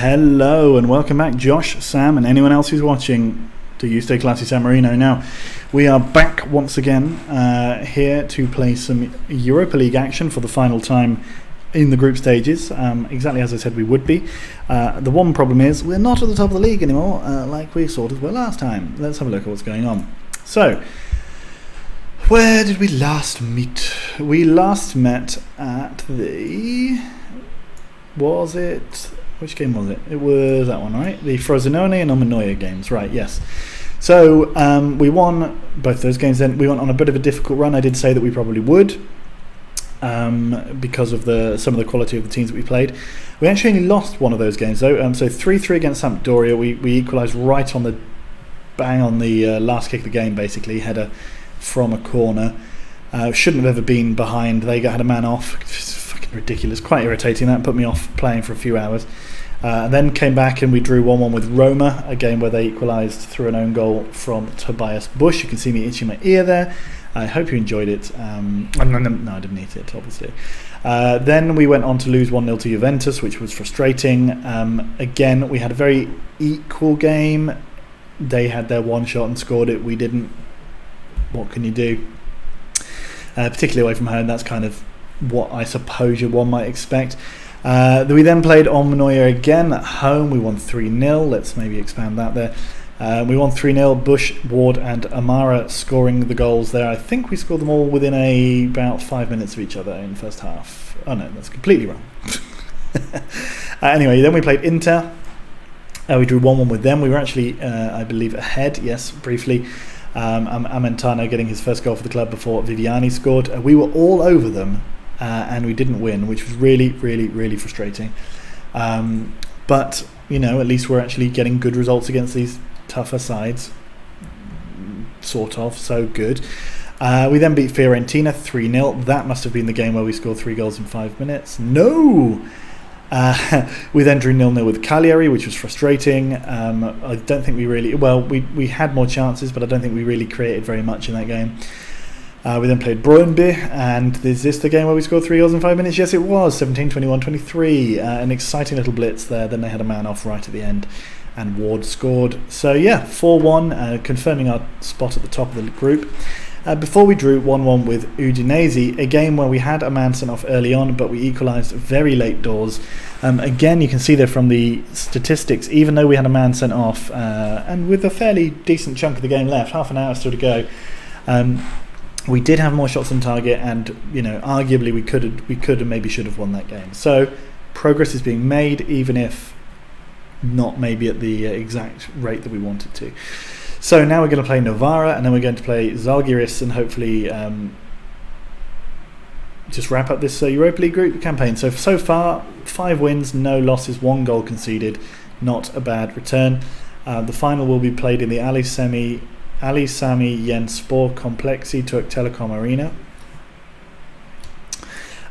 Hello and welcome back, Josh, Sam, and anyone else who's watching to You Stay Classy San Marino. Now, we are back once again here to play some Europa League action for the final time in the group stages, exactly as I said we would be. The one problem is we're not at the top of the league anymore, like we sort of were last time. Let's have a look at what's going on. So, where did we last meet? We last met at the... Which game was it? It was that one, right? The Frosinone and Omanoia games, right, yes. So we won both those games then. We went on a bit of a difficult run. I did say that we probably would because of some of the quality of the teams that we played. We actually only lost one of those games though. So 3-3 against Sampdoria. We equalised right on the bang on the last kick of the game, basically. Header from a corner. Shouldn't have ever been behind. They had a man off. It's fucking ridiculous. Quite irritating. That put me off playing for a few hours. Then came back and we drew 1-1 with Roma, a game where they equalised through an own goal from Tobias Bush. You can see me itching my ear there. I hope you enjoyed it. No, I didn't eat it, obviously. Then we went on to lose 1-0 to Juventus, which was frustrating. Again, we had a very equal game. They had their one shot and scored it. We didn't. What can you do? Particularly away from home, that's kind of what I suppose one might expect. We then played Omanoia again at home. We won 3-0. Let's maybe expand that there. We won 3-0. Bush, Ward and Amara scoring the goals there. I think we scored them all within about 5 minutes of each other in the first half. Oh no, that's completely wrong. Anyway, then we played Inter. We drew 1-1 with them. We were actually, I believe, ahead, yes, briefly. Amentano getting his first goal for the club before Viviani scored. We were all over them. And we didn't win, which was really, really, really frustrating. But, you know, at least we're actually getting good results against these tougher sides. Sort of, so good. We then beat Fiorentina 3-0. That must have been the game where we scored 3 goals in 5 minutes. No! We then drew 0-0 with Cagliari, which was frustrating. I don't think we really... Well, we had more chances, but I don't think we really created very much in that game. We then played Brøndby, and is this the game where we scored 3 goals in 5 minutes? Yes, it was. 17, 21, 23. An exciting little blitz there. Then they had a man off right at the end, and Ward scored. So, yeah, 4-1, confirming our spot at the top of the group. Before we drew 1-1 with Udinese, a game where we had a man sent off early on, but we equalised very late doors. Again, you can see there from the statistics, even though we had a man sent off, and with a fairly decent chunk of the game left, half an hour still to go, we did have more shots on target, and arguably we could and maybe should have won that game. So progress is being made, even if not maybe at the exact rate that we wanted to. So now we're going to play Novara, and then we're going to play Zalgiris, and hopefully just wrap up this Europa League group campaign. So far, 5 wins, no losses, 1 goal conceded. Not a bad return. The final will be played in the Ali Sami Jens Sport Complexi Turk Telekom Arena.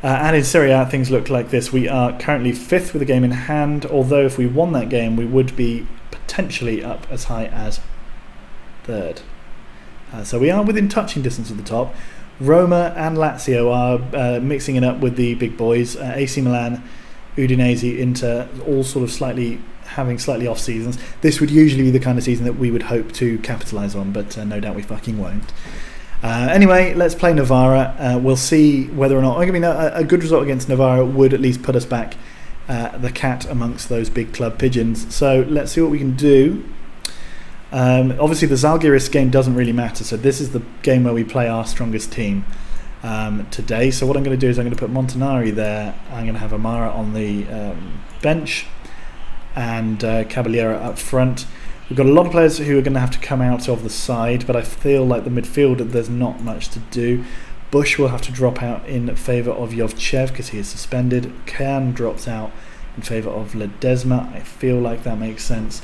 And in Serie A, things look like this. We are currently 5th with a game in hand, although if we won that game, we would be potentially up as high as 3rd. So we are within touching distance of the top. Roma and Lazio are mixing it up with the big boys. AC Milan, Udinese, Inter, all sort of having slightly off seasons. This would usually be the kind of season that we would hope to capitalise on, but no doubt we fucking won't. Anyway, let's play Novara. We'll see whether or not... I mean, a good result against Novara would at least put us back the cat amongst those big club pigeons. So let's see what we can do. Obviously, the Zalgiris game doesn't really matter, so this is the game where we play our strongest team today. So what I'm going to do is I'm going to put Montanari there. I'm going to have Amara on the bench, and Caballero up front. We've got a lot of players who are going to have to come out of the side, but I feel like the midfield, there's not much to do. Bush will have to drop out in favour of Jovchev because he is suspended. Kern drops out in favour of Ledesma. I feel like that makes sense.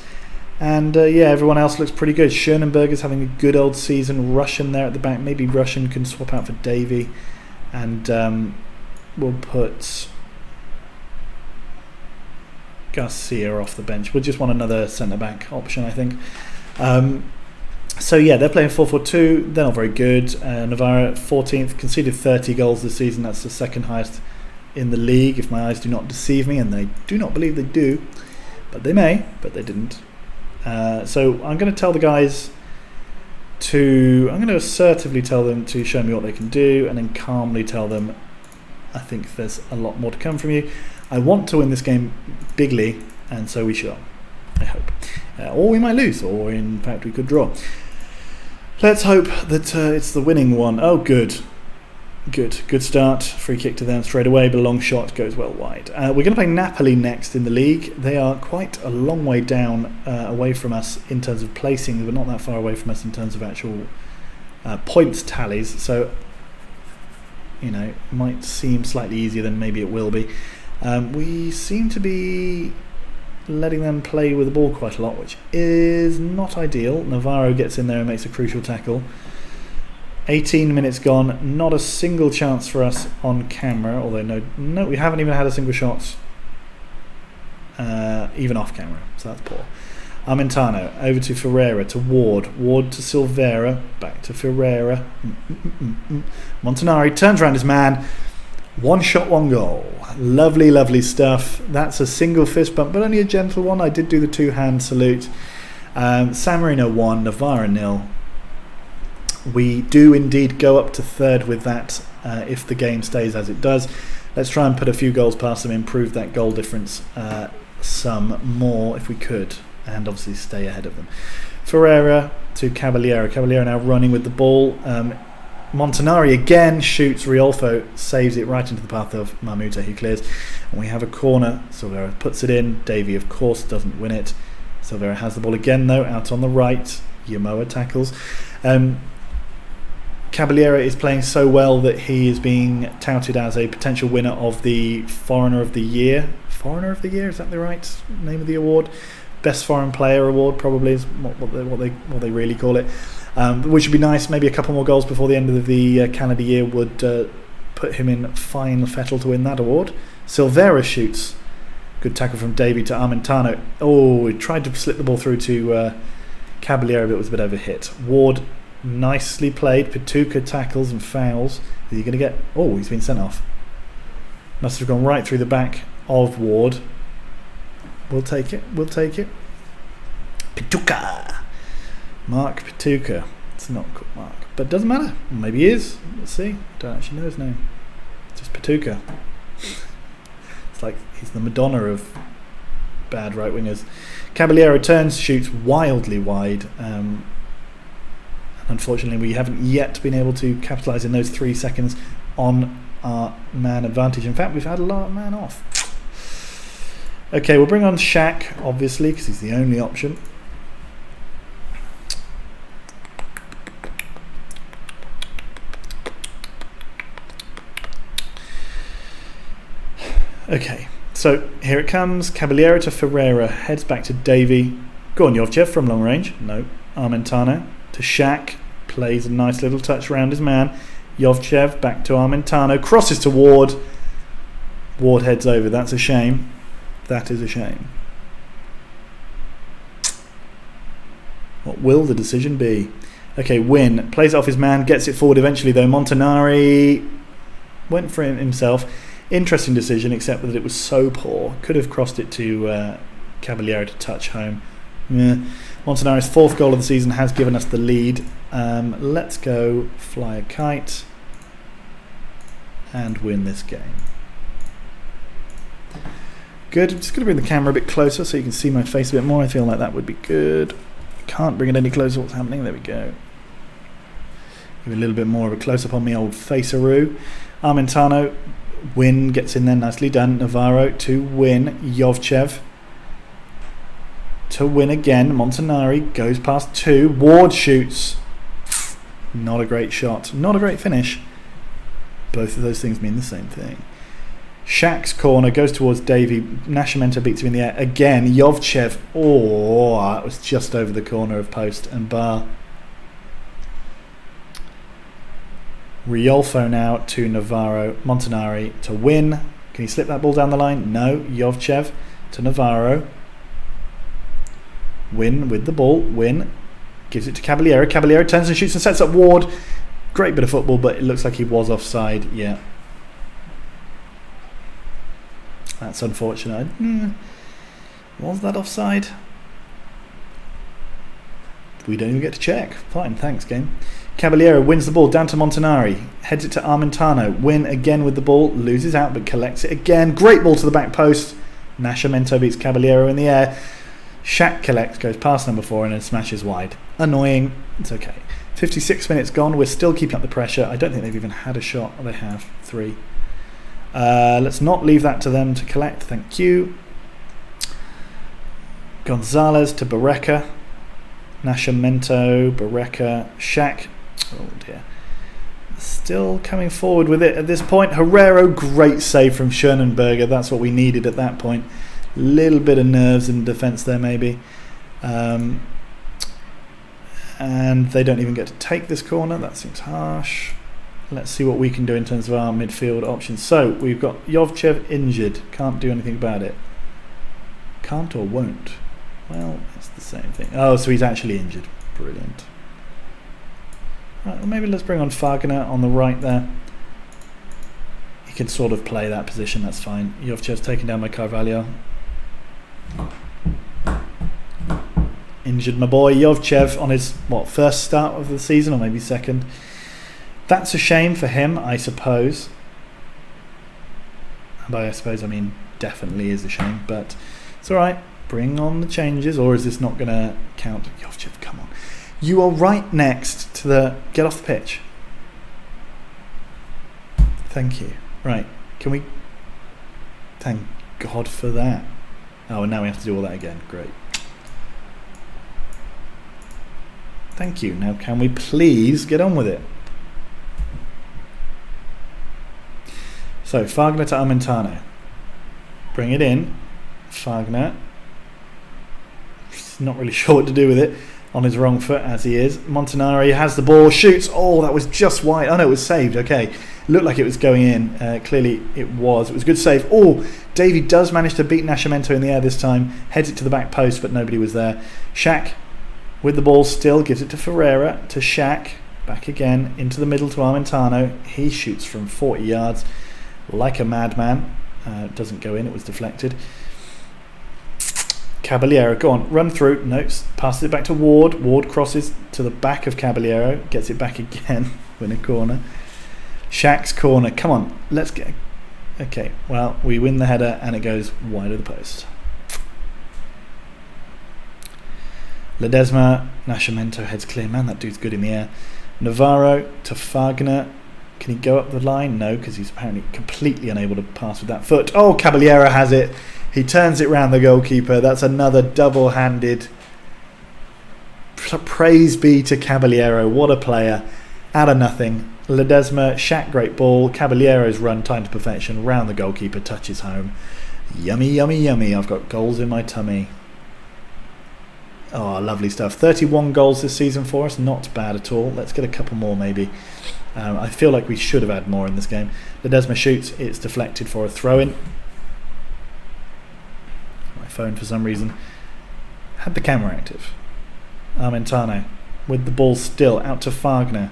And everyone else looks pretty good. Schoenenberg is having a good old season. Russian there at the back. Maybe Russian can swap out for Davey. And we'll put Garcia off the bench. We'll just want another centre-back option, I think. They're playing 4-4-2. They're not very good. Novara 14th, conceded 30 goals this season. That's the second highest in the league, if my eyes do not deceive me, and they do not believe they do. But they may, but they didn't. So I'm going to tell the guys I'm going to assertively tell them to show me what they can do, and then calmly tell them I think there's a lot more to come from you. I want to win this game bigly, and so we shall, I hope. Or we might lose, or in fact we could draw. Let's hope that it's the winning one. Oh, good start. Free kick to them straight away, but a long shot goes well wide. We're going to play Napoli next in the league. They are quite a long way down away from us in terms of placing, but not that far away from us in terms of actual points tallies. So, it might seem slightly easier than maybe it will be. We seem to be letting them play with the ball quite a lot, which is not ideal. Navarro gets in there and makes a crucial tackle. 18 minutes gone, not a single chance for us on camera, although no, we haven't even had a single shot even off camera, so that's poor. Armentano over to Ferreira, to Ward to Silveira, back to Ferreira. Montanari turns around his man. One shot, one goal. Lovely stuff. That's a single fist bump, but only a gentle one. I did do the two-hand salute. Sammarinese 1, Navarra 0. We do indeed go up to third with that if the game stays as it does. Let's try and put a few goals past them, improve that goal difference some more if we could, and obviously stay ahead of them. Ferreira to Caballero. Caballero now running with the ball. Montanari again shoots. Riolfo saves it right into the path of Marmuta, who clears. And we have a corner. Silveira puts it in. Davey, of course, doesn't win it. Silveira has the ball again, though, out on the right. Yamoa tackles. Caballero is playing so well that he is being touted as a potential winner of the Foreigner of the Year. Foreigner of the Year, is that the right name of the award? Best Foreign Player Award probably is what they really call it. Which would be nice. Maybe a couple more goals before the end of the calendar year would put him in fine fettle to win that award. Silveira shoots. Good tackle from Davey to Armentano. Oh, he tried to slip the ball through to Caballero, but it was a bit overhit. Ward, nicely played. Pituca tackles and fouls. Is he going to get... Oh, he's been sent off. Must have gone right through the back of Ward. We'll take it. Pituca. Mark Pituca. It's not called Mark, but it doesn't matter. Maybe he is. Let's see. Don't actually know his name. Just Pituca. It's like he's the Madonna of bad right wingers. Caballero turns, shoots wildly wide. Unfortunately, we haven't yet been able to capitalise in those 3 seconds on our man advantage. In fact, we've had a lot of man off. Okay, we'll bring on Shaq, obviously, because he's the only option. Okay, so here it comes. Caballero to Ferreira, heads back to Davey. Go on, Jovchev from long range. No. Armentano to Shaq, plays a nice little touch around his man. Jovchev back to Armentano, crosses to Ward. Ward heads over. That's a shame. That is a shame. What will the decision be? Okay, Win plays it off his man, gets it forward eventually though. Montanari went for it himself. Interesting decision, except that it was so poor. Could have crossed it to Caballero to touch home. Montanari's 4th goal of the season has given us the lead. Let's go fly a kite and win this game. Good. I'm just going to bring the camera a bit closer so you can see my face a bit more. I feel like that would be good. Can't bring it any closer. What's happening? There we go. Give a little bit more of a close-up on me old faceroo. Armentano. Win gets in there, nicely done. Navarro to Win. Jovchev to Win again. Montanari goes past 2. Ward shoots. Not a great shot. Not a great finish. Both of those things mean the same thing. Shaq's corner goes towards Davey. Nascimento beats him in the air again. Jovchev. Oh, that was just over the corner of post and bar. Riolfo now to Navarro. Montanari to Win. Can he slip that ball down the line? No. Jovchev to Navarro. Win with the ball. Win gives it to Caballero. Caballero turns and shoots and sets up Ward. Great bit of football, but it looks like he was offside. Yeah. That's unfortunate. Was that offside? We don't even get to check. Fine, thanks, game. Caballero wins the ball down to Montanari. Heads it to Armentano. Win again with the ball. Loses out but collects it again. Great ball to the back post. Nascimento beats Caballero in the air. Shaq collects, goes past number 4 and then smashes wide. Annoying. It's okay. 56 minutes gone. We're still keeping up the pressure. I don't think they've even had a shot. Oh, they have. 3. Let's not leave that to them to collect. Thank you. Gonzalez to Barreca. Nascimento, Barreca, Shaq. Oh dear. Still coming forward with it at this point. Herrero, great save from Schönenberger. That's what we needed at that point. Little bit of nerves in defence there maybe. And they don't even get to take this corner. That seems harsh. Let's see what we can do in terms of our midfield options. So we've got Jovchev injured. Can't do anything about it. Can't or won't. Well, it's the same thing. Oh, so he's actually injured. Brilliant. Right, well, maybe let's bring on Fagner on the right there. He can sort of play that position, that's fine. Jovchev's taken down by Carvalho. Injured my boy Jovchev on his, first start of the season or maybe second. That's a shame for him, I suppose. And by I suppose I mean definitely is a shame, but it's alright. Bring on the changes, or is this not going to count? Jovchev, come on. You are right next to the... Get off the pitch. Thank you. Right, can we... Thank God for that. Oh, and now we have to do all that again. Great. Thank you. Now can we please get on with it? So, Fagner to Armentano. Bring it in. Fagner. Not really sure what to do with it. On his wrong foot, as he is. Montanari has the ball, shoots. Oh, that was just wide. Oh, no, it was saved. Okay. Looked like it was going in. Clearly, it was. It was a good save. Oh, Davey does manage to beat Nascimento in the air this time. Heads it to the back post, but nobody was there. Shaq with the ball still. Gives it to Ferreira. To Shaq. Back again. Into the middle to Armentano. He shoots from 40 yards like a madman. Doesn't go in. It was deflected. Caballero, go on, run through. No, passes it back to Ward. Ward crosses to the back of Caballero. Gets it back again. Win a corner. Shaq's corner. Come on, let's get... Okay, well, we win the header and it goes wide of the post. Ledesma, Nascimento heads clear. Man, that dude's good in the air. Navarro to Fagner. Can he go up the line? No, because he's apparently completely unable to pass with that foot. Oh, Caballero has it. He turns it round the goalkeeper. That's another double-handed. Praise be to Caballero. What a player. Out of nothing. Ledesma, Shaq, great ball. Caballero's run time to perfection. Round the goalkeeper, touches home. Yummy, yummy, yummy. I've got goals in my tummy. Oh, lovely stuff. 31 goals this season for us. Not bad at all. Let's get a couple more maybe. I feel like we should have had more in this game. Ledesma shoots. It's deflected for a throw-in. Phone for some reason had the camera active. Armentano with the ball still out to Fagner.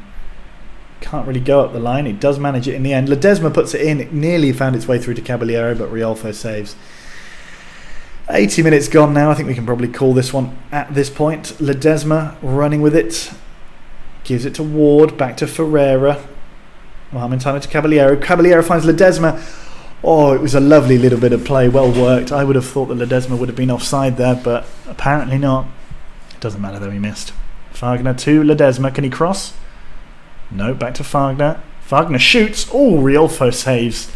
Can't really go up the line. He does manage it in the end. Ledesma puts it in. It nearly found its way through to Caballero, but Riolfo saves. 80 minutes gone now. I think we can probably call this one at this point. Ledesma running with it. Gives it to Ward. Back to Ferreira. Armentano to Caballero. Caballero finds Ledesma. Oh, it was a lovely little bit of play, well worked. I would have thought that Ledesma would have been offside there, but apparently not. It doesn't matter though, he missed. Fagner to Ledesma, can he cross? No, back to Fagner. Fagner shoots. Oh, Riolfo saves.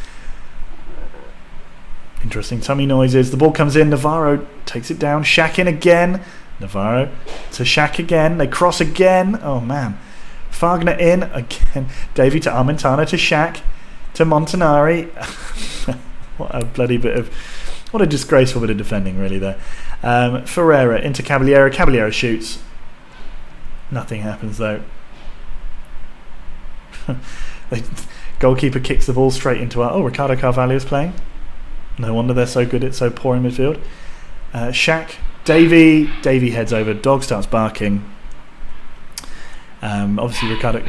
Interesting tummy noises. The ball comes in, Navarro takes it down. Shaq in again. Navarro to Shaq again. They cross again. Oh man. Fagner in again. Davey to Armentano to Shaq. To Montanari. What a bloody bit of... What a disgraceful bit of defending, really, there. Ferreira into Caballero. Caballero shoots. Nothing happens, though. The goalkeeper kicks the ball straight into our... Oh, Ricardo Carvalho is playing. No wonder they're so good. It's so poor in midfield. Shaq. Davey heads over. Dog starts barking. Obviously Ricardo,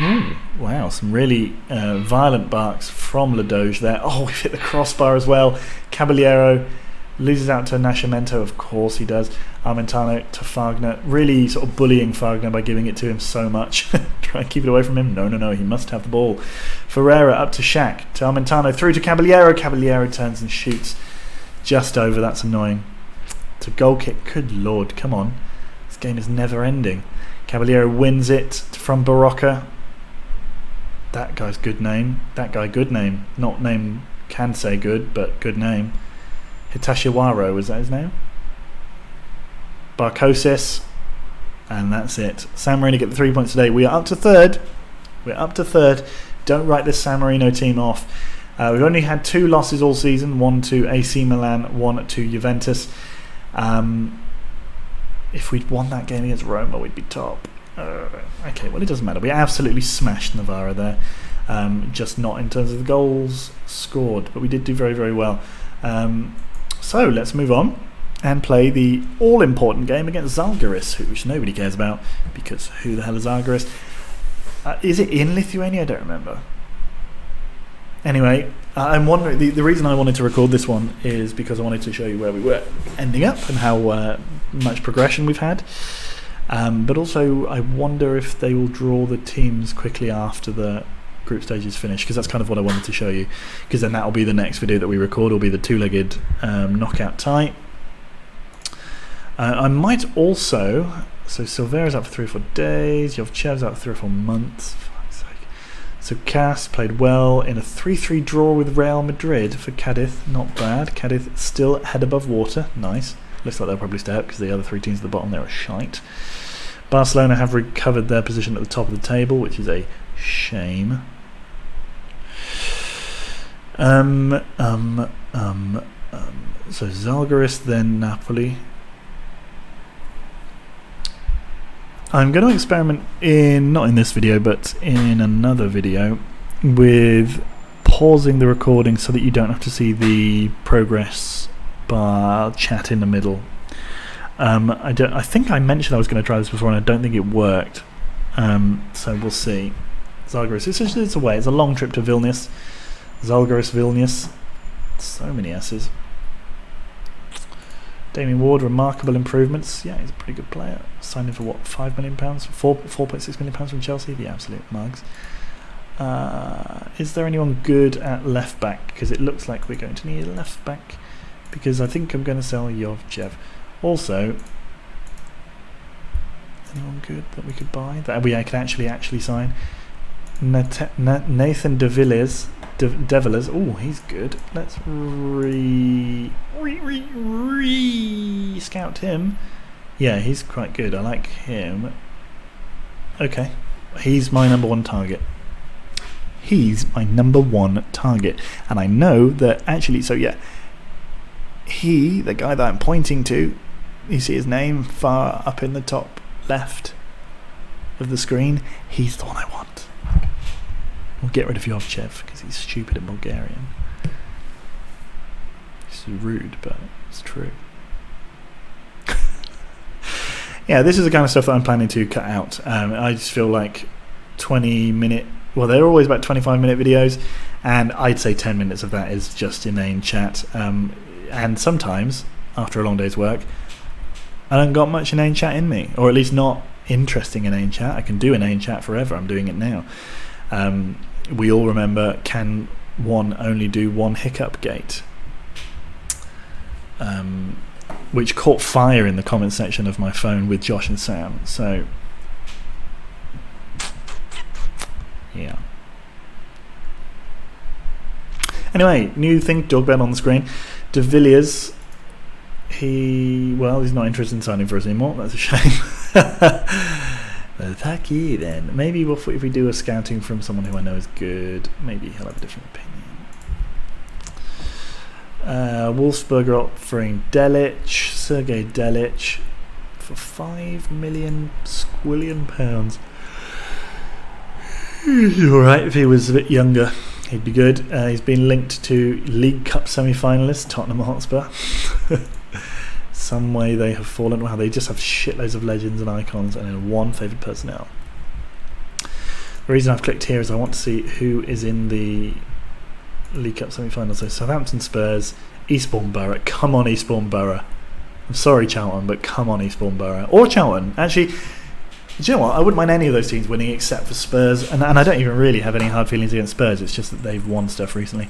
wow, some really violent barks from Ladoge there. Oh, we've hit the crossbar as well. Caballero Loses out to Nascimento, of course he does. Armentano to Fagner, really sort of bullying Fagner by giving it to him so much. Try and keep it away from him. No, he must have the ball. Ferreira up to Shaq, to Armentano, through to Caballero. Caballero turns and shoots just over. That's annoying. To goal kick. Good lord, come on. This game is never ending. Caballero wins it from Barocca. That guy's good name. That guy, good name. Not name can say good, but good name. Hitashiwaro, was that his name? Barcosis. And that's it. San Marino get the 3 points today. We are up to third. Don't write this San Marino team off. We've only had 2 losses all season. 1 to AC Milan, 1 to Juventus. If we'd won that game against Roma, we'd be top. Okay, well, it doesn't matter. We absolutely smashed Navarra there. Just not in terms of the goals scored. But we did do very, very well. So let's move on and play the all-important game against Zalgiris, which nobody cares about, because who the hell is Zalgiris? Is it in Lithuania? I don't remember. Anyway, I'm wondering, the reason I wanted to record this one is because I wanted to show you where we were ending up and how much progression we've had. But also, I wonder if they will draw the teams quickly after the group stage is finished, because that's kind of what I wanted to show you, because then that will be the next video that we record, will be the 2-legged knockout tie. I might also, so Silvera's out for 3 or 4 days, Jovchev's out for 3 or 4 months, for fuck's sake. So Cass played well in a 3-3 draw with Real Madrid for Cadiz, not bad. Cadiz still head above water, nice. Looks like they'll probably stay up because the other 3 teams at the bottom there are shite. Barcelona have recovered their position at the top of the table, which is a shame. So Zalgiris, then Napoli. I'm going to experiment not in this video, but in another video, with pausing the recording so that you don't have to see the progress bar chat in the middle. I think I mentioned I was going to try this before, and I don't think it worked. So we'll see. Zalgiris. It's away. It's a long trip to Vilnius. Zalgiris, Vilnius. So many S's. Damien Ward, remarkable improvements. Yeah, he's a pretty good player. Signed him for what, £5 million? 4.6 million pounds from Chelsea. The absolute mugs. Is there anyone good at left back? Because it looks like we're going to need a left back. Because I think I'm going to sell Jovchev. Also, anyone good that we could buy that we could actually sign? Nathan De Villiers. Oh, he's good. Let's scout him. Yeah, he's quite good. I like him. Okay, he's my number 1 target. And I know that actually. So yeah, the guy that I'm pointing to, you see his name far up in the top left of the screen. He's the one I want. We'll get rid of Jovchev because he's stupid and Bulgarian. It's rude, but it's true. Yeah, this is the kind of stuff that I'm planning to cut out. I just feel like 20-minute, well, they're always about 25-minute videos, and I'd say 10 minutes of that is just inane chat. And sometimes, after a long day's work, I don't got much inane chat in me, or at least not interesting inane chat. I can do inane chat forever. I'm doing it now. We all remember, can one only do one hiccup gate? Which caught fire in the comment section of my phone with Josh and Sam. So, yeah. Anyway, new thing, dog bed on the screen. De Villiers, he's not interested in signing for us anymore. That's a shame. Well, tacky then. Maybe if we do a scouting from someone who I know is good, maybe he'll have a different opinion. Wolfsburg are offering Sergei Delic, for £5 million squillion pounds. He's alright if he was a bit younger. He'd be good. He's been linked to League Cup semi-finalist Tottenham Hotspur. Some way they have fallen. Wow, they just have shitloads of legends and icons and then one favoured personnel. The reason I've clicked here is I want to see who is in the League Cup semi-final. So Southampton, Spurs, Eastbourne Borough. Come on, Eastbourne Borough. I'm sorry, Charlton, but come on, Eastbourne Borough. Or Charlton. Actually, do you know what? I wouldn't mind any of those teams winning except for Spurs. And I don't even really have any hard feelings against Spurs. It's just that they've won stuff recently.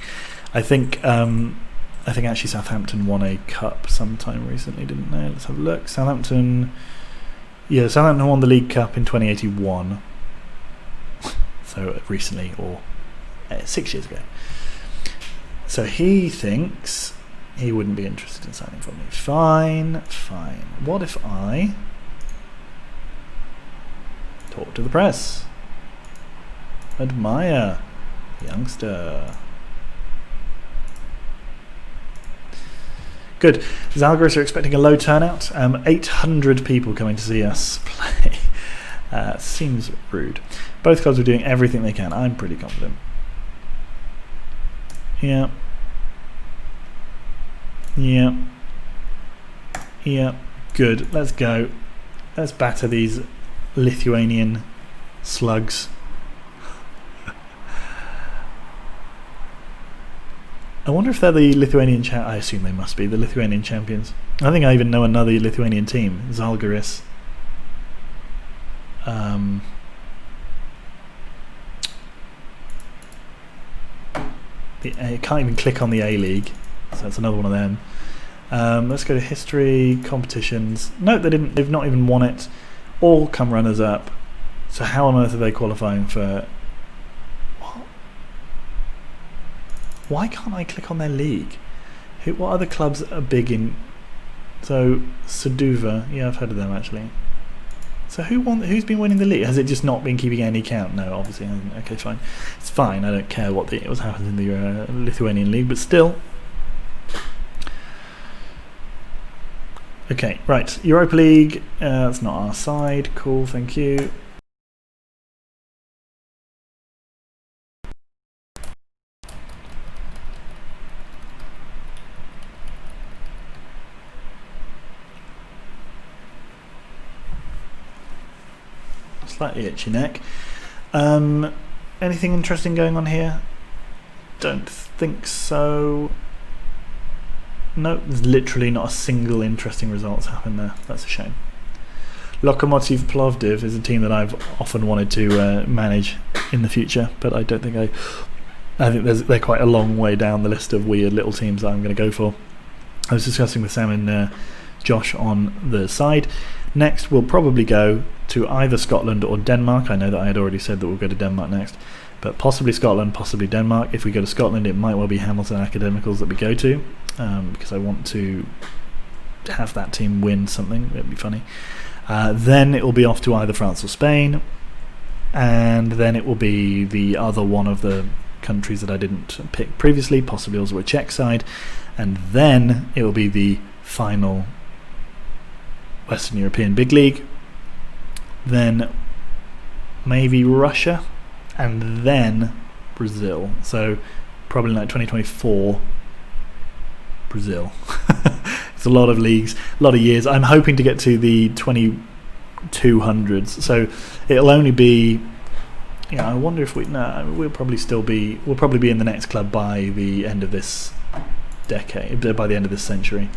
I think actually Southampton won a cup sometime recently, didn't they? Let's have a look. Southampton won the League Cup in 2081. So recently, or 6 years ago. So he thinks he wouldn't be interested in signing for me. Fine. What if I talk to the press? Admire youngster. Good. Zalgiris are expecting a low turnout. 800 people coming to see us play. Seems rude. Both clubs are doing everything they can. I'm pretty confident. Yeah. Good. Let's go. Let's batter these Lithuanian slugs. I wonder if they're the Lithuanian I assume they must be the Lithuanian champions. I think I even know another Lithuanian team, Zalgiris. I can't even click on the A-League, so that's another one of them. Let's go to history, competitions. No, they didn't. They've not even won it. All come runners up. So how on earth are they qualifying for? What? Why can't I click on their league? What other clubs are big in? So Saduva, yeah, I've heard of them actually. So who's been winning the league? Has it just not been keeping any count? No, obviously. Okay, fine. It's fine. I don't care what was happening in the Lithuanian league, but still. Okay, right. Europa League. That's not our side. Cool. Thank you. Slightly itchy neck. Anything interesting going on here? Don't think so. No, there's literally not a single interesting results happen there. That's a shame. Lokomotiv Plovdiv is a team that I've often wanted to manage in the future, but I don't think I think they're quite a long way down the list of weird little teams that I'm going to go for. I was discussing with Sam and Josh on the side. Next, we'll probably go to either Scotland or Denmark. I know that I had already said that we'll go to Denmark next, but possibly Scotland, possibly Denmark. If we go to Scotland, it might well be Hamilton Academicals that we go to, because I want to have that team win something. It'd be funny. Then it will be off to either France or Spain, and then it will be the other one of the countries that I didn't pick previously, possibly also a Czech side, and then it will be the final Western European Big League, then maybe Russia, and then Brazil. So probably like 2024 Brazil. It's a lot of leagues, a lot of years. I'm hoping to get to the 2200s, so it'll only be, I wonder if we'll probably be in the next club by the end of this decade, by the end of this century.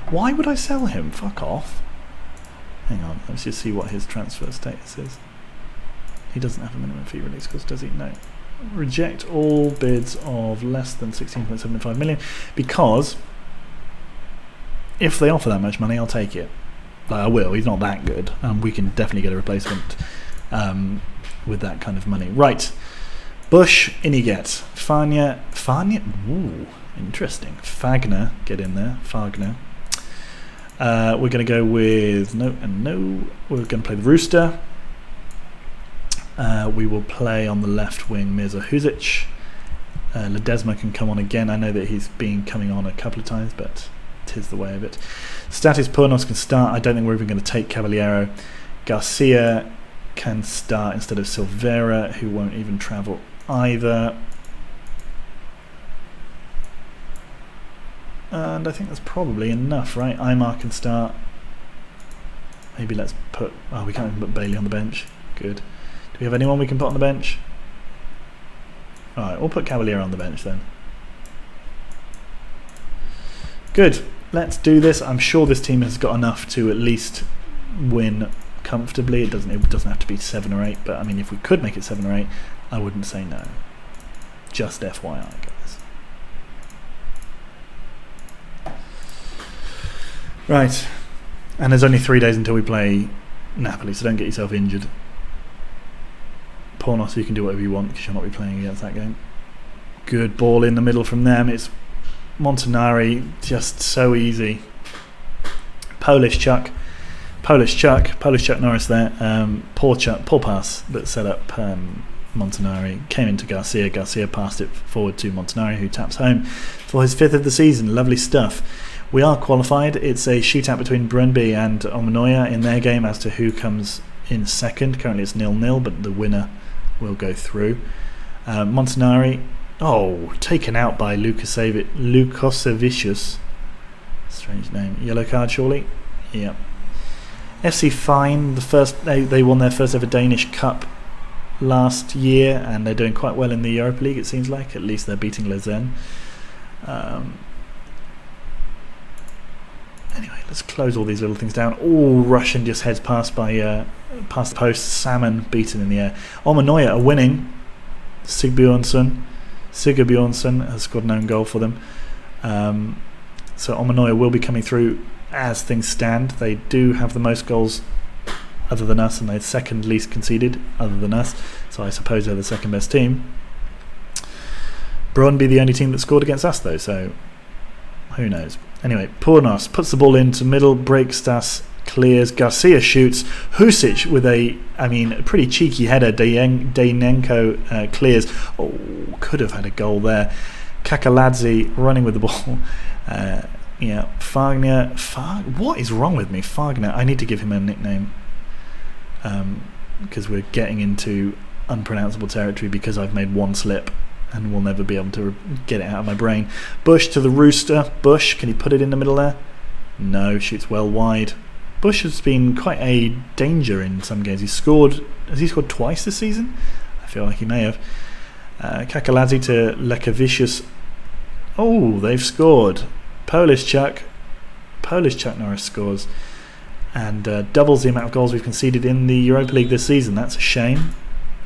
Why would I sell him? Fuck off. Hang on, let's just see what his transfer status is. He doesn't have a minimum fee release clause, does he? No. Reject all bids of less than 16.75 million, because if they offer that much money, I'll take it. I will. He's not that good. We can definitely get a replacement with that kind of money. Right. Bush, Iniget. Fania. Ooh, interesting. Fagner, get in there. Fagner. We're going to go with no and no. We're going to play the Rooster. We will play on the left wing Mirza Huzic. Ledesma can come on again. I know that he's been coming on a couple of times, but 'tis the way of it. Statis Purnos can start. I don't think we're even going to take Cavaliero. Garcia can start instead of Silveira, who won't even travel either. And I think that's probably enough, right? Aymar can start. Maybe let's put... Oh, we can't even put Bailey on the bench. Good. Do we have anyone we can put on the bench? Alright, we'll put Cavalier on the bench then. Good. Let's do this. I'm sure this team has got enough to at least win comfortably. It doesn't have to be 7 or 8, but I mean, if we could make it 7 or 8, I wouldn't say no. Just FYI, guys. Right. And there's only 3 days until we play Napoli, so don't get yourself injured. Pornos, you can do whatever you want because you'll not be playing against that game. Good ball in the middle from them. It's Montanari, just so easy. Polish Chuck Norris there. Poor pass that set up Montanari. Came into Garcia. Garcia passed it forward to Montanari, who taps home for his 5th of the season. Lovely stuff. We are qualified. It's a shootout between Brøndby and Omanoya in their game as to who comes in second. Currently it's 0-0, but the winner will go through. Montanari, taken out by Lukosevicius. Strange name. Yellow card, surely? Yeah. FC Fine, they won their first ever Danish Cup last year, and they're doing quite well in the Europa League, it seems like. At least they're beating Lausanne. Anyway, let's close all these little things down. Russian just heads past the post. Salmon beaten in the air. Omanoya are winning. Sigbjornsson has scored an own goal for them. So Omanoya will be coming through as things stand. They do have the most goals other than us, and they're second least conceded other than us. So I suppose they're the second best team. Brøndby the only team that scored against us though, so who knows. Anyway, Pornos puts the ball into middle, Breakstas clears, Garcia shoots, Husic with a pretty cheeky header, Daynenko clears. Could have had a goal there. Kakaladze running with the ball. Fagner. What is wrong with me? Fagner. I need to give him a nickname because we're getting into unpronounceable territory because I've made one slip and will never be able to get it out of my brain. Bush to the Rooster. Bush, can he put it in the middle there? No, shoots well wide. Bush has been quite a danger in some games. Has he scored twice this season? I feel like he may have. Kakaladze to Lekavicius. They've scored. Polish Chuck Norris scores and doubles the amount of goals we've conceded in the Europa League this season. That's a shame.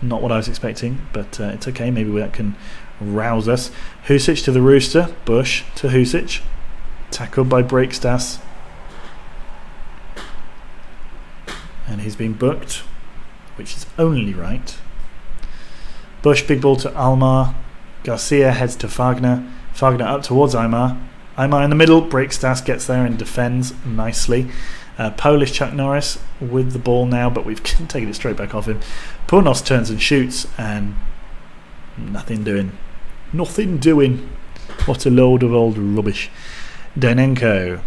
Not what I was expecting, but it's okay. Maybe that can rouse us. Husic to the Rooster. Bush to Husic. Tackled by Breakstas. And he's been booked, which is only right. Bush, big ball to Almar. Garcia heads to Fagner. Fagner up towards Aymar. Aymar in the middle. Breakstas gets there and defends nicely. Polish Chuck Norris with the ball now, but we've taken it straight back off him. Pornos turns and shoots, and nothing doing. What a load of old rubbish. Daynenko,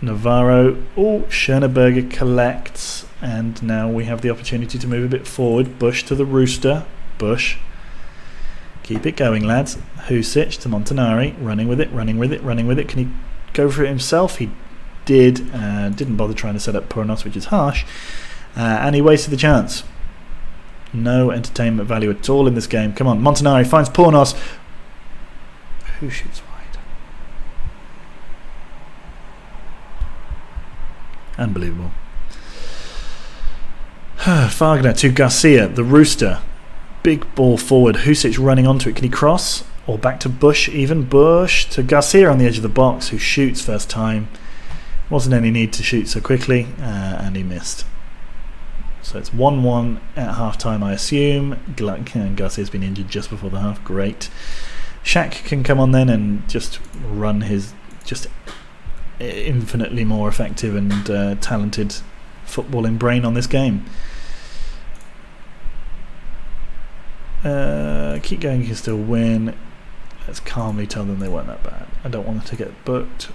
Navarro. Schoenberger collects, and now we have the opportunity to move a bit forward. Bush to the Rooster. Bush. Keep it going, lads. Husic to Montanari, running with it. Can he go for it himself? He didn't bother trying to set up Pornos, which is harsh, and he wasted the chance. No entertainment value at all in this game. Come on, Montanari finds Pornos, who shoots wide. Unbelievable. Fagner to Garcia, the Rooster. Big ball forward. Husic running onto it. Can he cross? Or back to Bush even? Bush to Garcia on the edge of the box, who shoots first time. Wasn't any need to shoot so quickly, and he missed. So it's 1-1 at half-time, I assume. Garcia's been injured just before the half. Great. Shaq can come on then and just run his just infinitely more effective and talented footballing brain on this game. Keep going, you can still win. Let's calmly tell them they weren't that bad. I don't want them to get booked.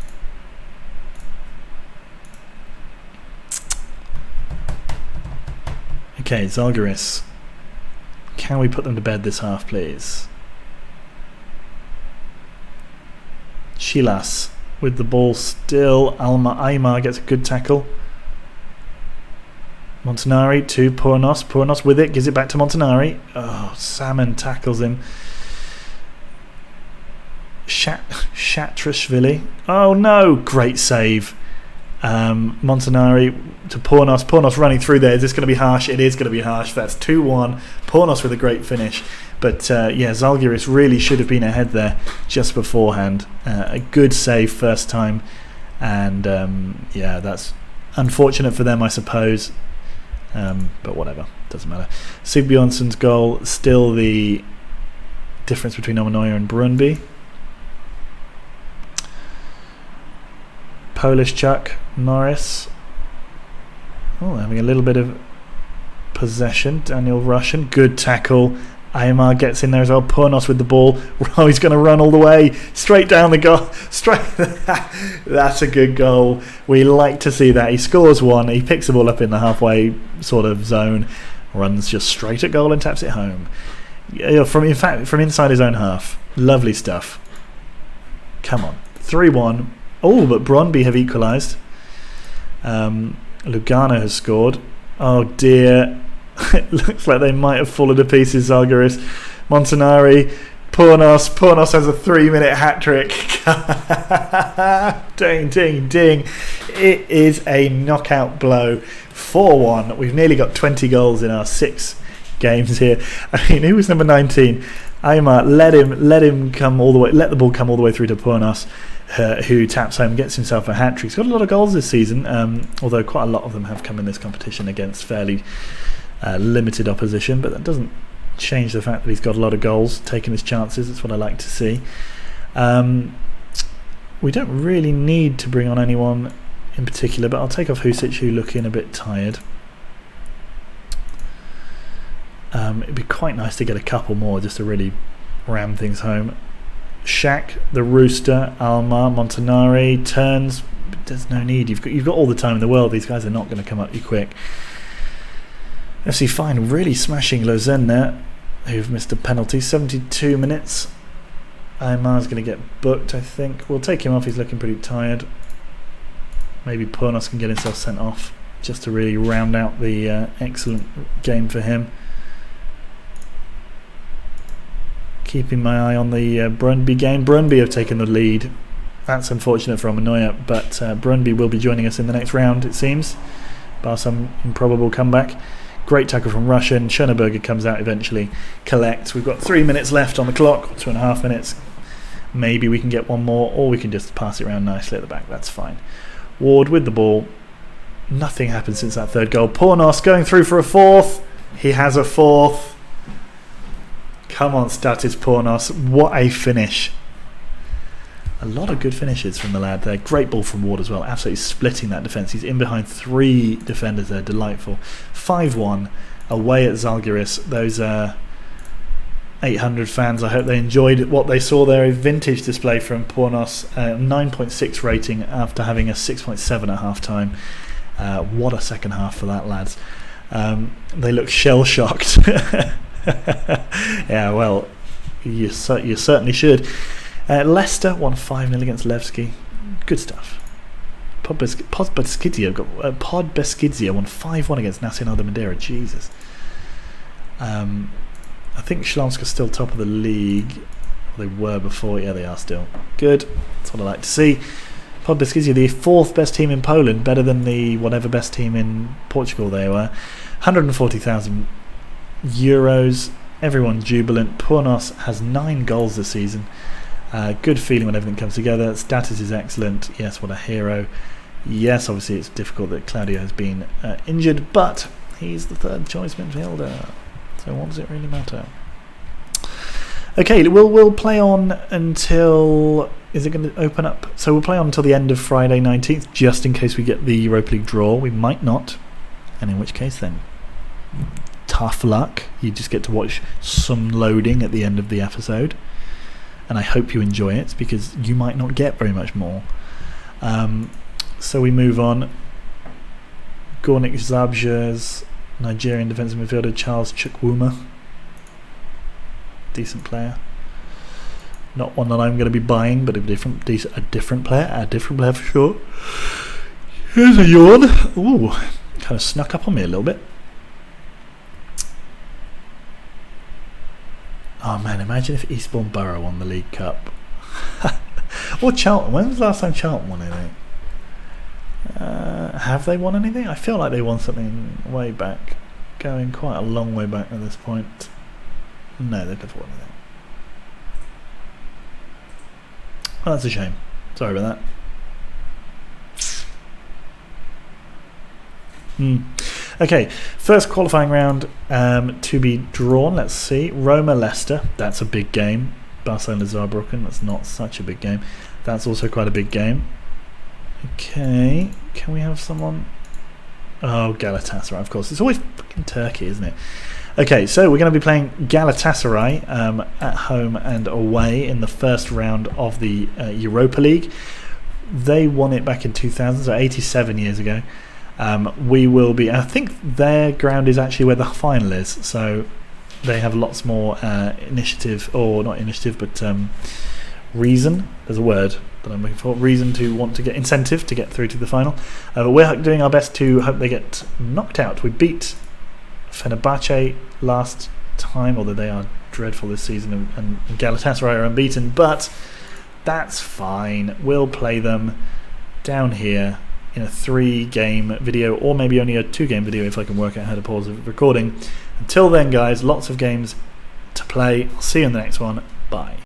Okay, Zalgiris. Can we put them to bed this half, please? Chilas with the ball still. Aymar gets a good tackle. Montanari to Pornos. Pornos with it, gives it back to Montanari. Salmon tackles him. Shatrashvili. Oh no, great save. Montanari to Pornos. Pornos running through there. Is this going to be harsh? It is going to be harsh. That's 2-1. Pornos with a great finish. But Zalgiris really should have been ahead there just beforehand. A good save first time. And that's unfortunate for them, I suppose. But whatever. Doesn't matter. Sigbjornsson's goal, still the difference between Omanoya and Brunby. Polish Chuck Norris. Having a little bit of possession. Daniel Russian, good tackle. Aymar gets in there as well. Pornos with the ball. Oh, he's going to run all the way straight down the goal. That's a good goal. We like to see that. He scores one. He picks the ball up in the halfway sort of zone, runs just straight at goal and taps it home. From inside his own half. Lovely stuff. Come on, 3-1. Oh, but Brøndby have equalised. Lugano has scored. Oh dear. It looks like they might have fallen to pieces, Zalgiris. Montanari. Pornos has a 3-minute hat-trick. Ding, ding, ding. It is a knockout blow. 4-1. We've nearly got 20 goals in our 6 games here. I mean, who was number 19? Aymar, let him come all the way. Let the ball come all the way through to Pornos, who taps home, gets himself a hat-trick. He's got a lot of goals this season, although quite a lot of them have come in this competition against fairly limited opposition, but that doesn't change the fact that he's got a lot of goals, taking his chances. That's what I like to see. We don't really need to bring on anyone in particular, but I'll take off Husic, who looking a bit tired. It'd be quite nice to get a couple more just to really ram things home. Shaq, the Rooster, Alma, Montanari, turns. There's no need. You've got all the time in the world. These guys are not going to come up you quick. FC Fine really smashing Lausanne there, who've missed a penalty. 72 minutes. Aymar's going to get booked, I think. We'll take him off. He's looking pretty tired. Maybe Pornos can get himself sent off just to really round out the excellent game for him. Keeping my eye on the Brøndby game. Brøndby have taken the lead. That's unfortunate for Omanoya, but Brøndby will be joining us in the next round, it seems, bar some improbable comeback. Great tackle from Russian. Schoenberger comes out eventually. Collects. We've got 3 minutes left on the clock, 2.5 minutes. Maybe we can get one more, or we can just pass it around nicely at the back. That's fine. Ward with the ball. Nothing happened since that third goal. Pornos going through for a fourth. He has a fourth. Come on, Statis Pornos. What a finish. A lot of good finishes from the lad there. Great ball from Ward as well. Absolutely splitting that defence. He's in behind 3 defenders there. Delightful. 5-1 away at Zalgiris. Those 800 fans, I hope they enjoyed what they saw there. A vintage display from Pornos. 9.6 rating after having a 6.7 at half time. What a second half for that, lads. They look shell-shocked. Yeah, well, you certainly should. Leicester won 5-0 against Levski. Good stuff. Pod Beskidzia won 5-1 against Nacional de Madeira. Jesus. I think Śląska's still top of the league. They were before. Yeah, they are still. Good. That's what I like to see. Pod Beskidzia, the 4th best team in Poland, better than the whatever best team in Portugal they were. 140,000 euros. Everyone jubilant. Pornos has 9 goals this season. Good feeling when everything comes together. Status is excellent. Yes, what a hero. Yes, obviously it's difficult that Claudio has been injured, but he's the 3rd choice midfielder. So what does it really matter? Okay, we'll play on until... Is it going to open up? So we'll play on until the end of Friday 19th, just in case we get the Europa League draw. We might not. And in which case then, tough luck. You just get to watch some loading at the end of the episode. And I hope you enjoy it, because you might not get very much more. So we move on. Gornik Zabjer's Nigerian defensive midfielder Charles Chukwuma. Decent player. Not one that I'm going to be buying, but a different player for sure. Here's a yawn. Ooh, kind of snuck up on me a little bit. Oh man, imagine if Eastbourne Borough won the League Cup. Or Charlton. When was the last time Charlton won anything? Have they won anything? I feel like they won something way back. Going quite a long way back at this point. No, they've never won anything. Well, that's a shame. Sorry about that. Okay, first qualifying round to be drawn. Let's see. Roma-Leicester. That's a big game. Barcelona-Saarbrücken. That's not such a big game. That's also quite a big game. Okay, can we have someone? Oh, Galatasaray, of course. It's always fucking Turkey, isn't it? Okay, so we're going to be playing Galatasaray at home and away in the first round of the Europa League. They won it back in 2000, so 87 years ago. We will be, I think their ground is actually where the final is, so they have lots more initiative, or not initiative, but reason, there's a word that I'm looking for, reason to want to get, incentive to get through to the final. But we're doing our best to hope they get knocked out. We beat Fenerbahce last time, although they are dreadful this season, and Galatasaray are unbeaten, but that's fine. We'll play them down here in a 3-game video, or maybe only a 2-game video if I can work out how to pause the recording. Until then, guys, lots of games to play. I'll see you in the next one. Bye.